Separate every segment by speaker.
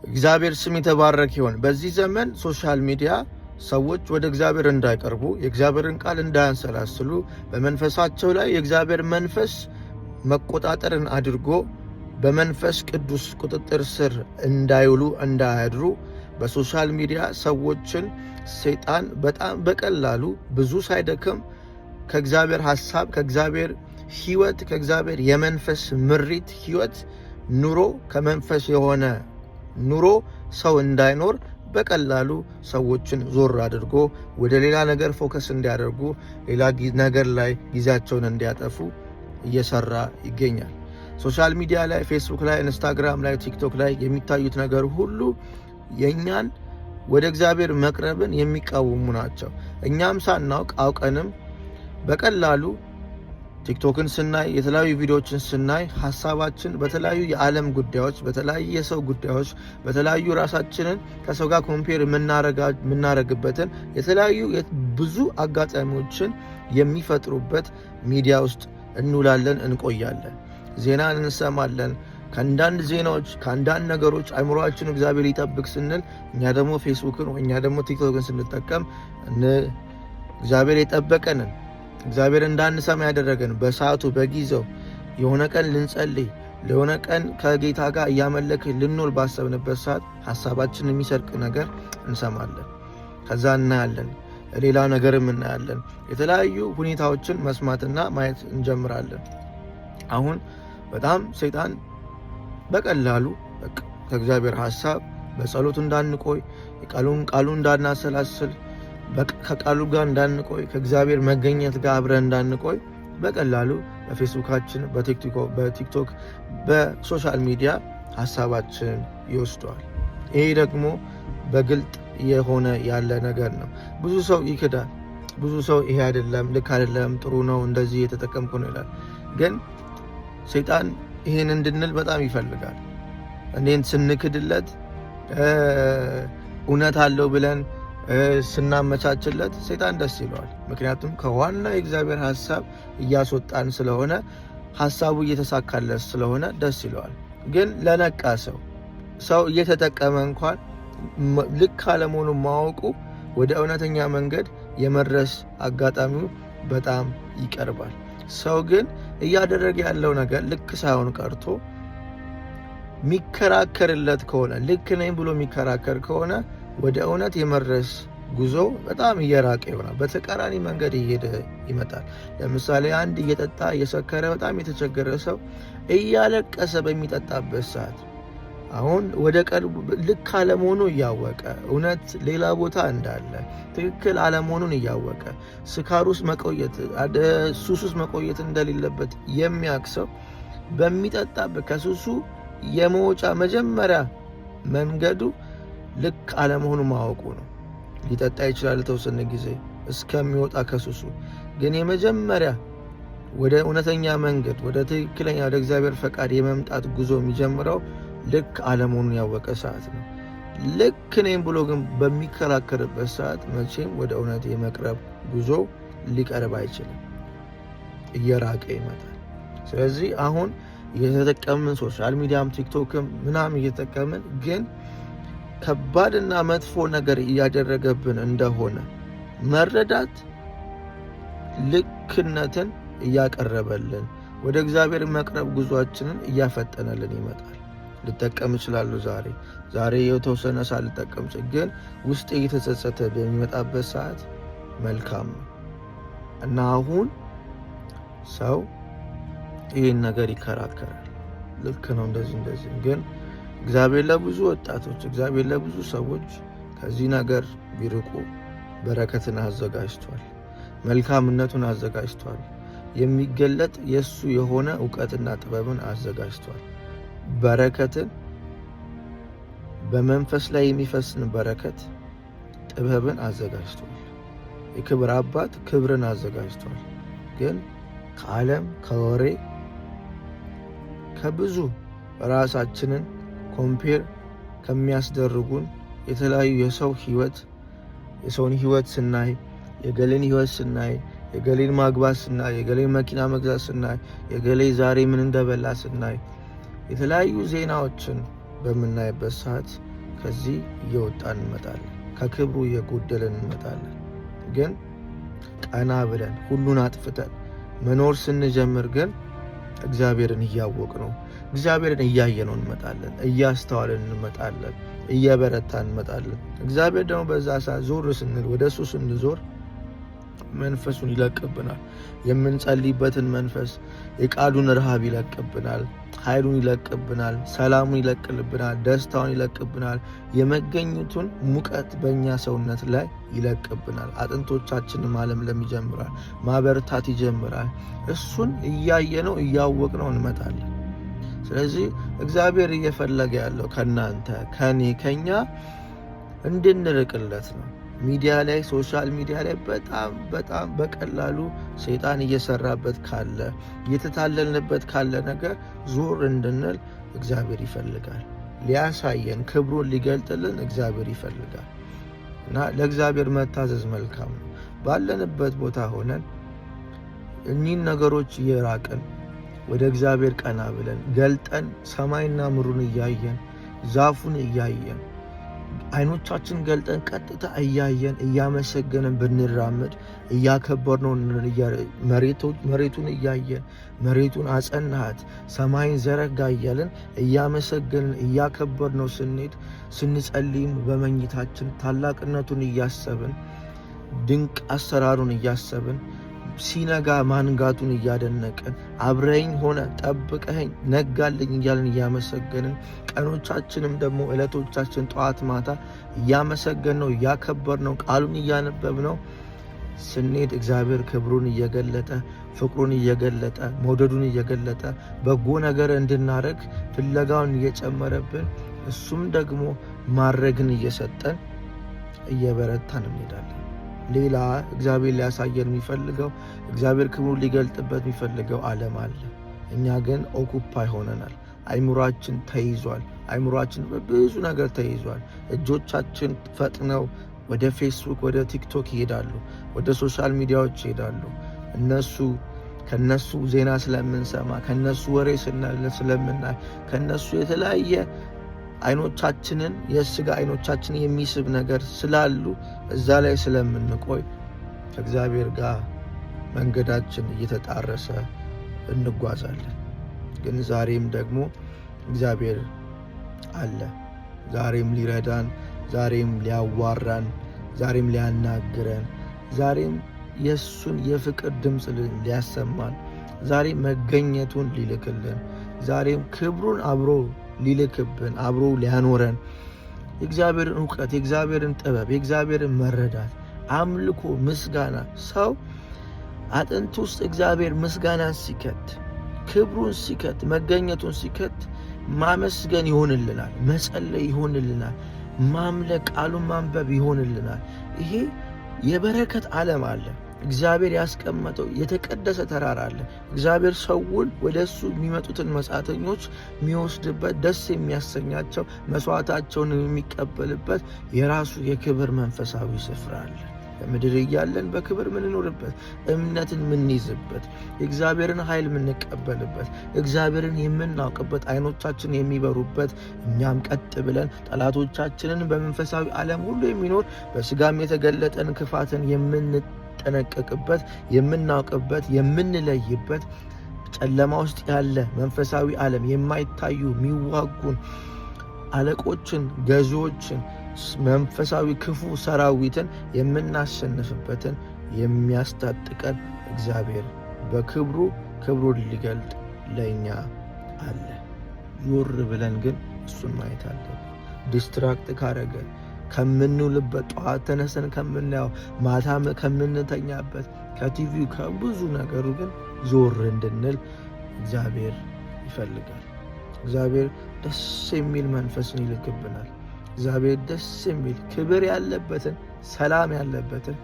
Speaker 1: እግዚአብሔር ስም የተባረከ ይሁን። በዚህ ዘመን ሶሻል ሚዲያ ሰዎች ወደ እግዚአብሔር እንዳይቀርቡ፣ የእግዚአብሔርን ቃል እንዳያንሰላስሉ፣ በመንፈሳቸው ላይ የእግዚአብሔር መንፈስ መቆጣጠርን አድርጎ በመንፈስ ቅዱስ ቁጥጥር ስር እንዳይውሉ እንዳያድሩ በሶሻል ሚዲያ ሰዎችን ሰይጣን በጣም በቀላሉ ብዙ ሳይደክም ከእግዚአብሔር ሐሳብ፣ ከእግዚአብሔር ሕይወት፣ ከእግዚአብሔር የመንፈስ ምሪት ሕይወት ኑሮ ከመንፈስ የሆነ ኑሮ ሰው እንዳይኖር በቀላሉ ሰዎችን ዞር አድርጎ ወደ ሌላ ነገር ፎከስ እንዲያደርጉ ሌላ ነገር ላይ ጊዜያቸውን እንዲያጠፉ እየሰራ ይገኛል። ሶሻል ሚዲያ ላይ ፌስቡክ ላይ፣ ኢንስታግራም ላይ፣ ቲክቶክ ላይ የሚታዩት ነገር ሁሉ የእኛን ወደ እግዚአብሔር መቅረብን የሚቃወሙ ናቸው። እኛም ሳናውቅ አውቀንም በቀላሉ ቲክቶክን ስናይ፣ የተለያዩ ቪዲዮዎችን ስናይ ሐሳባችን በተለያዩ የዓለም ጉዳዮች፣ በተለያዩ የሰው ጉዳዮች፣ በተለያዩ ራሳችንን ከሰው ጋር ኮምፔር የምናረግበትን የተለያዩ ብዙ አጋጣሚዎችን የሚፈጥሩበት ሚዲያ ውስጥ እንውላለን፣ እንቆያለን። ዜናን እንሰማለን። ከአንዳንድ ዜናዎች ከአንዳንድ ነገሮች አእምሮአችን እግዚአብሔር ይጠብቅ ስንል እኛ ደግሞ ፌስቡክን እኛ ደግሞ ቲክቶክን ስንጠቀም እግዚአብሔር የጠበቀንን እግዚአብሔር እንዳንሰማ ያደረገን በሰዓቱ በጊዜው የሆነ ቀን ልንጸልይ ለሆነ ቀን ከጌታ ጋር እያመለክን ልንኖር ባሰብንበት ሰዓት ሐሳባችን የሚሰርቅ ነገር እንሰማለን። ከዛ እናያለን፣ ሌላ ነገርም እናያለን። የተለያዩ ሁኔታዎችን መስማትና ማየት እንጀምራለን። አሁን በጣም ሰይጣን በቀላሉ ከእግዚአብሔር ሐሳብ በጸሎት እንዳንቆይ፣ ቃሉን እንዳናሰላስል፣ ከቃሉ ጋር እንዳንቆይ፣ ከእግዚአብሔር መገኘት ጋር አብረን እንዳንቆይ በቀላሉ በፌስቡካችን፣ በቲክቶክ፣ በሶሻል ሚዲያ ሐሳባችን ይወስደዋል። ይሄ ደግሞ በግልጥ የሆነ ያለ ነገር ነው። ብዙ ሰው ይክዳል። ብዙ ሰው ይሄ አይደለም፣ ልክ አይደለም፣ ጥሩ ነው፣ እንደዚህ የተጠቀምኩ ነው ይላል። ግን ሰይጣን ይሄን እንድንል በጣም ይፈልጋል። እኔን ስንክድለት እውነት አለው ብለን ስናመቻችለት ሰይጣን ደስ ይለዋል። ምክንያቱም ከዋና የእግዚአብሔር ሐሳብ እያስወጣን ስለሆነ፣ ሐሳቡ እየተሳካለት ስለሆነ ደስ ይለዋል። ግን ለነቃ ሰው እየተጠቀመ እንኳን ልክ አለመሆኑ ማወቁ ወደ እውነተኛ መንገድ የመድረስ አጋጣሚው በጣም ይቀርባል። ሰው ግን እያደረገ ያለው ነገር ልክ ሳይሆን ቀርቶ የሚከራከርለት ከሆነ ልክ ነኝ ብሎ የሚከራከር ከሆነ ወደ እውነት የመድረስ ጉዞ በጣም እየራቀ ይሆናል። በተቃራኒ መንገድ እየሄደ ይመጣል። ለምሳሌ አንድ እየጠጣ እየሰከረ በጣም የተቸገረ ሰው እያለቀሰ በሚጠጣበት ሰዓት አሁን ወደ ቀልቡ ልክ አለመሆኑ እያወቀ እውነት ሌላ ቦታ እንዳለ ትክክል አለመሆኑን እያወቀ ስካር ውስጥ መቆየት ሱስ ውስጥ መቆየት እንደሌለበት የሚያክሰው በሚጠጣበት ከሱሱ የመውጫ መጀመሪያ መንገዱ ልክ አለመሆኑ ማወቁ ነው። ሊጠጣ ይችላል የተወሰነ ጊዜ እስከሚወጣ ከሱሱ። ግን የመጀመሪያ ወደ እውነተኛ መንገድ ወደ ትክክለኛ ወደ እግዚአብሔር ፈቃድ የመምጣት ጉዞ የሚጀምረው ልክ አለመሆኑን ያወቀ ሰዓት ነው። ልክ ነኝ ብሎ ግን በሚከራከርበት ሰዓት መቼም ወደ እውነት የመቅረብ ጉዞ ሊቀርብ አይችልም፣ እየራቀ ይመጣል። ስለዚህ አሁን እየተጠቀምን ሶሻል ሚዲያም ቲክቶክም ምናምን እየተጠቀምን ግን ከባድና መጥፎ ነገር እያደረገብን እንደሆነ መረዳት ልክነትን እያቀረበልን ወደ እግዚአብሔር መቅረብ ጉዟችንን እያፈጠነልን ይመጣል። ልጠቀም ይችላሉ ዛሬ የተወሰነ ሰዓት ልጠቀም ግን ውስጥ እየተጸጸተ በሚመጣበት ሰዓት መልካም ነው እና አሁን ሰው ይህን ነገር ይከራከራል። ልክ ነው እንደዚህ ግን እግዚአብሔር ለብዙ ወጣቶች እግዚአብሔር ለብዙ ሰዎች ከዚህ ነገር ቢርቁ በረከትን አዘጋጅቷል፣ መልካምነቱን አዘጋጅቷል፣ የሚገለጥ የሱ የሆነ ዕውቀትና ጥበብን አዘጋጅቷል። በረከትን በመንፈስ ላይ የሚፈስን በረከት ጥበብን አዘጋጅቷል። የክብር አባት ክብርን አዘጋጅቷል። ግን ከዓለም ከወሬ ከብዙ ራሳችንን ኮምፔር ከሚያስደርጉን የተለያዩ የሰውን ህይወት ስናይ፣ የገሌን ህይወት ስናይ፣ የገሌን ማግባት ስናይ፣ የገሌን መኪና መግዛት ስናይ፣ የገሌ ዛሬ ምን እንደበላ ስናይ፣ የተለያዩ ዜናዎችን በምናይበት ሰዓት ከዚህ እየወጣን እንመጣለን፣ ከክብሩ እየጎደልን እንመጣለን። ግን ቀና ብለን ሁሉን አጥፍተን መኖር ስንጀምር ግን እግዚአብሔርን እያወቅነው እግዚአብሔርን እያየነው እንመጣለን፣ እያስተዋልን እንመጣለን፣ እየበረታን እንመጣለን። እግዚአብሔር ደግሞ በዛ ሰዓት ዞር ስንል ወደ እሱ ስንዞር መንፈሱን ይለቅብናል። የምንጸልይበትን መንፈስ፣ የቃሉን ረሃብ ይለቅብናል፣ ኃይሉን ይለቅብናል፣ ሰላሙን ይለቅልብናል፣ ደስታውን ይለቅብናል። የመገኘቱን ሙቀት በእኛ ሰውነት ላይ ይለቅብናል። አጥንቶቻችንን ማለምለም ይጀምራል፣ ማበርታት ይጀምራል። እሱን እያየነው እያወቅነው እንመጣለን። ስለዚህ እግዚአብሔር እየፈለገ ያለው ከናንተ፣ ከኔ፣ ከኛ እንድንርቅለት ነው። ሚዲያ ላይ ሶሻል ሚዲያ ላይ በጣም በቀላሉ ሰይጣን እየሰራበት ካለ እየተታለልንበት ካለ ነገር ዞር እንድንል እግዚአብሔር ይፈልጋል። ሊያሳየን ክብሩን ሊገልጥልን እግዚአብሔር ይፈልጋል እና ለእግዚአብሔር መታዘዝ መልካም ነው። ባለንበት ቦታ ሆነን እኒህን ነገሮች እየራቅን ወደ እግዚአብሔር ቀና ብለን ገልጠን ሰማይና ምድሩን እያየን ዛፉን እያየን አይኖቻችን ገልጠን ቀጥታ እያየን እያመሰገንን ብንራመድ እያከበርነው መሬቱን እያየን መሬቱን አጸናሃት ሰማይን ዘረጋ እያለን እያመሰገንን እያከበርነው ስንሄድ ስንጸልይም በመኝታችን ታላቅነቱን እያሰብን ድንቅ አሰራሩን እያሰብን ሲነጋ ማንጋቱን እያደነቅን አብረኸኝ ሆነ ጠብቀኸኝ ነጋልኝ እያልን እያመሰገንን ቀኖቻችንም ደግሞ ዕለቶቻችን ጠዋት ማታ እያመሰገንነው እያከበርነው ቃሉን እያነበብነው ስንሄድ እግዚአብሔር ክብሩን እየገለጠ ፍቅሩን እየገለጠ መውደዱን እየገለጠ በጎ ነገር እንድናረግ ፍለጋውን እየጨመረብን እሱም ደግሞ ማድረግን እየሰጠን እየበረታን እንሄዳለን። ሌላ እግዚአብሔር ሊያሳየን የሚፈልገው እግዚአብሔር ክብሩን ሊገልጥበት የሚፈልገው ዓለም አለ። እኛ ግን ኦኩፓይ ሆነናል። አይምሯችን ተይዟል። አይምሯችን በብዙ ነገር ተይዟል። እጆቻችን ፈጥነው ወደ ፌስቡክ ወደ ቲክቶክ ይሄዳሉ፣ ወደ ሶሻል ሚዲያዎች ይሄዳሉ። ከነሱ ዜና ስለምንሰማ ከነሱ ወሬ ስለምናይ ከነሱ የተለያየ አይኖቻችንን የስጋ አይኖቻችንን የሚስብ ነገር ስላሉ እዛ ላይ ስለምንቆይ ከእግዚአብሔር ጋር መንገዳችን እየተጣረሰ እንጓዛለን። ግን ዛሬም ደግሞ እግዚአብሔር አለ። ዛሬም ሊረዳን፣ ዛሬም ሊያዋራን፣ ዛሬም ሊያናግረን፣ ዛሬም የእሱን የፍቅር ድምፅ ሊያሰማን፣ ዛሬም መገኘቱን ሊልክልን፣ ዛሬም ክብሩን አብሮ ሊልክብን አብሮ ሊያኖረን የእግዚአብሔርን ዕውቀት የእግዚአብሔርን ጥበብ የእግዚአብሔርን መረዳት አምልኮ ምስጋና ሰው አጥንት ውስጥ እግዚአብሔር ምስጋናን ሲከት ክብሩን ሲከት መገኘቱን ሲከት ማመስገን ይሆንልናል፣ መጸለይ ይሆንልናል፣ ማምለክ ቃሉን ማንበብ ይሆንልናል። ይሄ የበረከት ዓለም አለ። እግዚአብሔር ያስቀመጠው የተቀደሰ ተራራ አለ። እግዚአብሔር ሰውን ወደ እሱ የሚመጡትን መጻተኞች የሚወስድበት ደስ የሚያሰኛቸው መስዋዕታቸውን የሚቀበልበት የራሱ የክብር መንፈሳዊ ስፍራ አለ። በምድር እያለን በክብር ምንኖርበት እምነትን ምንይዝበት የእግዚአብሔርን ኃይል ምንቀበልበት እግዚአብሔርን የምናውቅበት አይኖቻችን የሚበሩበት እኛም ቀጥ ብለን ጠላቶቻችንን በመንፈሳዊ ዓለም ሁሉ የሚኖር በስጋም የተገለጠን ክፋትን የምንጠነቀቅበት የምናውቅበት የምንለይበት ጨለማ ውስጥ ያለ መንፈሳዊ ዓለም የማይታዩ የሚዋጉን አለቆችን ገዢዎችን መንፈሳዊ ክፉ ሰራዊትን የምናሸንፍበትን የሚያስታጥቀን እግዚአብሔር በክብሩ ክብሩን ሊገልጥ ለኛ አለ። ዞር ብለን ግን እሱን ማየት አለብን። ዲስትራክት ካረገን ከምንውልበት ጠዋት ተነስተን ከምናየው ማታ ከምንተኛበት ከቲቪው ከብዙ ነገሩ ግን ዞር እንድንል እግዚአብሔር ይፈልጋል። እግዚአብሔር ደስ የሚል መንፈስን ይልክብናል። እግዚአብሔር ደስ የሚል ክብር ያለበትን ሰላም ያለበትን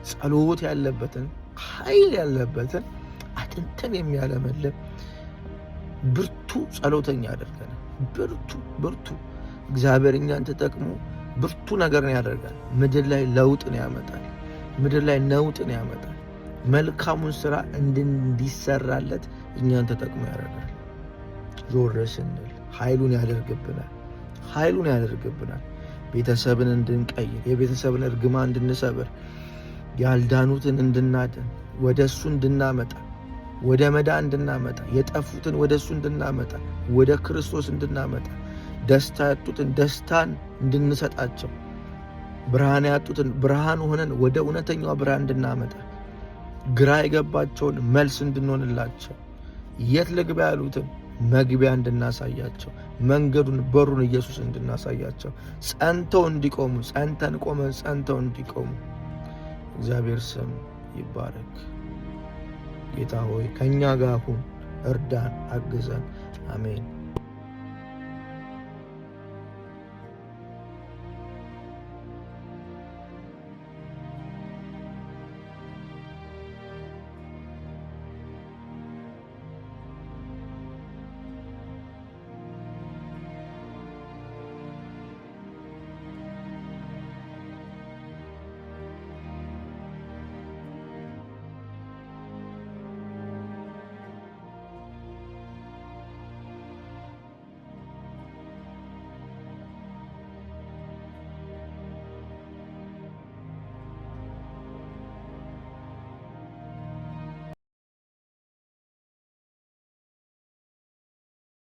Speaker 1: ጸሎት ያለበትን ኃይል ያለበትን አጥንትን የሚያለመልም ብርቱ ጸሎተኛ ያደርገናል። ብርቱ እግዚአብሔር እኛን ተጠቅሞ ብርቱ ነገርን ያደርጋል። ምድር ላይ ለውጥን ያመጣል። ምድር ላይ ነውጥን ያመጣል። መልካሙን ስራ እንዲሰራለት እኛን ተጠቅሞ ያደርጋል። ዞር ስንል ኃይሉን ያደርግብናል። ኃይሉን ያደርግብናል። ቤተሰብን እንድንቀይር፣ የቤተሰብን እርግማን እንድንሰብር፣ ያልዳኑትን እንድናድን፣ ወደ እሱ እንድናመጣ፣ ወደ መዳን እንድናመጣ፣ የጠፉትን ወደ እሱ እንድናመጣ፣ ወደ ክርስቶስ እንድናመጣ፣ ደስታ ያጡትን ደስታን እንድንሰጣቸው፣ ብርሃን ያጡትን ብርሃን ሆነን ወደ እውነተኛው ብርሃን እንድናመጣ፣ ግራ የገባቸውን መልስ እንድንሆንላቸው፣ የት ልግባ ያሉትን መግቢያ እንድናሳያቸው፣ መንገዱን በሩን ኢየሱስ እንድናሳያቸው፣ ጸንተው እንዲቆሙ፣ ጸንተን ቆመን ጸንተው እንዲቆሙ እግዚአብሔር ስም ይባረክ። ጌታ ሆይ ከእኛ ጋር ሁን፣ እርዳን፣ አግዘን። አሜን።